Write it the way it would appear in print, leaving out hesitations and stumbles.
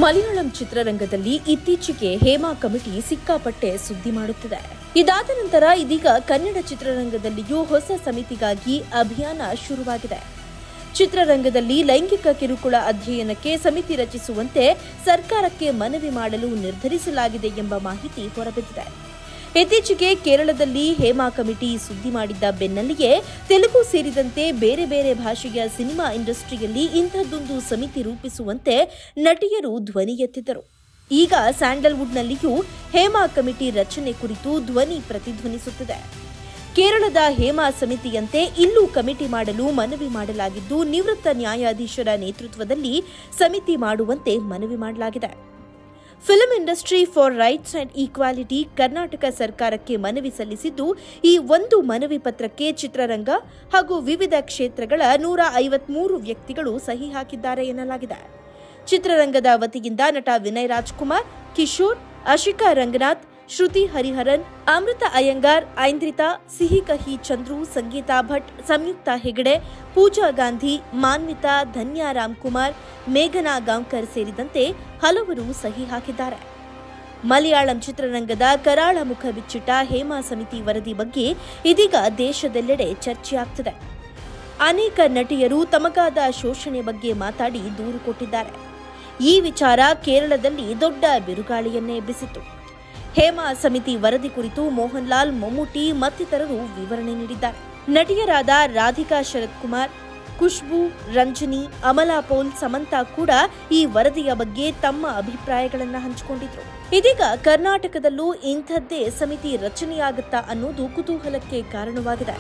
ಮಲಯಾಳಂ ಚಿತ್ರರಂಗದಲ್ಲಿ ಇತ್ತೀಚೆಗೆ ಹೇಮಾ ಕಮಿಟಿ ಸಿಕ್ಕಾಪಟ್ಟೆ ಸುದ್ದಿ ಮಾಡುತ್ತಿದೆ. ಇದಾದ ನಂತರ ಇದೀಗ ಕನ್ನಡ ಚಿತ್ರರಂಗದಲ್ಲಿಯೂ ಹೊಸ ಸಮಿತಿಗಾಗಿ ಅಭಿಯಾನ ಶುರುವಾಗಿದೆ. ಚಿತ್ರರಂಗದಲ್ಲಿ ಲೈಂಗಿಕ ಕಿರುಕುಳ ಅಧ್ಯಯನಕ್ಕೆ ಸಮಿತಿ ರಚಿಸುವಂತೆ ಸರ್ಕಾರಕ್ಕೆ ಮನವಿ ಮಾಡಲು ನಿರ್ಧರಿಸಲಾಗಿದೆ ಎಂಬ ಮಾಹಿತಿ ಹೊರಬಿದ್ದಿದೆ. ಇತ್ತೀಚೆಗೆ ಕೇರಳದಲ್ಲಿ ಹೇಮಾ ಕಮಿಟಿ ಸುದ್ದಿ ಮಾಡಿದ್ದ ಬೆನ್ನಲ್ಲಿಯೇ ತೆಲುಗು ಸೇರಿದಂತೆ ಬೇರೆ ಬೇರೆ ಭಾಷೆಯ ಸಿನಿಮಾ ಇಂಡಸ್ಟ್ರಿಯಲ್ಲಿ ಇಂಥದ್ದೊಂದು ಸಮಿತಿ ರೂಪಿಸುವಂತೆ ನಟಿಯರು ಧ್ವನಿ ಎತ್ತಿದ್ದರು. ಈಗ ಸ್ಯಾಂಡಲ್ವುಡ್ನಲ್ಲಿಯೂ ಹೇಮಾ ಕಮಿಟಿ ರಚನೆ ಕುರಿತು ಧ್ವನಿ ಪ್ರತಿಧ್ವನಿಸುತ್ತಿದೆ. ಕೇರಳದ ಹೇಮಾ ಸಮಿತಿಯಂತೆ ಇಲ್ಲೂ ಕಮಿಟಿ ಮಾಡಲು ಮನವಿ ಮಾಡಲಾಗಿದ್ದು, ನಿವೃತ್ತ ನ್ಯಾಯಾಧೀಶರ ನೇತೃತ್ವದಲ್ಲಿ ಸಮಿತಿ ಮಾಡುವಂತೆ ಮನವಿ ಮಾಡಲಾಗಿದೆ. Film industry for rights and equality Karnataka ಸರ್ಕಾರಕ್ಕೆ ಮನವಿ ಸಲ್ಲಿಸಿದ್ದು, ಈ ಒಂದು ಮನವಿ ಪತ್ರಕ್ಕೆ ಚಿತ್ರರಂಗ ಹಾಗೂ ವಿವಿಧ ಕ್ಷೇತ್ರಗಳ 153 ವ್ಯಕ್ತಿಗಳು ಸಹಿ ಹಾಕಿದ್ದಾರೆ ಎನ್ನಲಾಗಿದೆ. ಚಿತ್ರರಂಗದ ವತಿಯಿಂದ ನಟ ವಿನಯ್ ರಾಜ್ಕುಮಾರ್, ಕಿಶೋರ್, ಅಶಿಕಾ ರಂಗನಾಥ್, ಶ್ರುತಿ ಹರಿಹರನ್, ಅಮೃತ ಅಯ್ಯಂಗಾರ್, ಐಂದ್ರಿತಾ, ಸಿಹಿ ಕಹಿ ಚಂದ್ರು, ಸಂಗೀತಾ ಭಟ್, ಸಂಯುಕ್ತಾ ಹೆಗಡೆ, ಪೂಜಾ ಗಾಂಧಿ, ಮಾನ್ವಿತಾ, ಧನ್ಯಾ ರಾಮ್ಕುಮಾರ್, ಮೇಘನಾ ಗಾಂವ್ಕರ್ ಸೇರಿದಂತೆ ಹಲವರು ಸಹಿ ಹಾಕಿದ್ದಾರೆ. ಮಲಯಾಳಂ ಚಿತ್ರರಂಗದ ಕರಾಳ ಮುಖ ಬಿಚ್ಚಿಟ್ಟ ಹೇಮಾ ಸಮಿತಿ ವರದಿ ಬಗ್ಗೆ ಇದೀಗ ದೇಶದೆಲ್ಲೆಡೆ ಚರ್ಚೆಯಾಗ್ತಿದೆ. ಅನೇಕ ನಟಿಯರು ತಮಗಾದ ಶೋಷಣೆ ಬಗ್ಗೆ ಮಾತಾಡಿ ದೂರು ಕೊಟ್ಟಿದ್ದಾರೆ. ಈ ವಿಚಾರ ಕೇರಳದಲ್ಲಿ ದೊಡ್ಡ ಬಿರುಗಾಳಿಯನ್ನೇ ಎಬ್ಬಿಸಿತು. ಹೇಮಾ ಸಮಿತಿ ವರದಿ ಕುರಿತು ಮೋಹನ್ ಲಾಲ್, ಮಮ್ಮೂಟಿ ಮತ್ತಿತರರು ವಿವರಣೆ ನೀಡಿದ್ದಾರೆ. ನಟಿಯರಾದ ರಾಧಿಕಾ ಶರತ್ ಕುಮಾರ್, ಖುಷ್ಬೂ, ರಂಜನಿ, ಅಮಲಾ ಪೌಲ್, ಸಮಂತಾ ಕೂಡ ಈ ವರದಿಯ ಬಗ್ಗೆ ತಮ್ಮ ಅಭಿಪ್ರಾಯಗಳನ್ನು ಹಂಚಿಕೊಂಡಿದ್ರು. ಇದೀಗ ಕರ್ನಾಟಕದಲ್ಲೂ ಇಂಥದ್ದೇ ಸಮಿತಿ ರಚನೆಯಾಗುತ್ತಾ ಅನ್ನೋದು ಕುತೂಹಲಕ್ಕೆ ಕಾರಣವಾಗಿದೆ.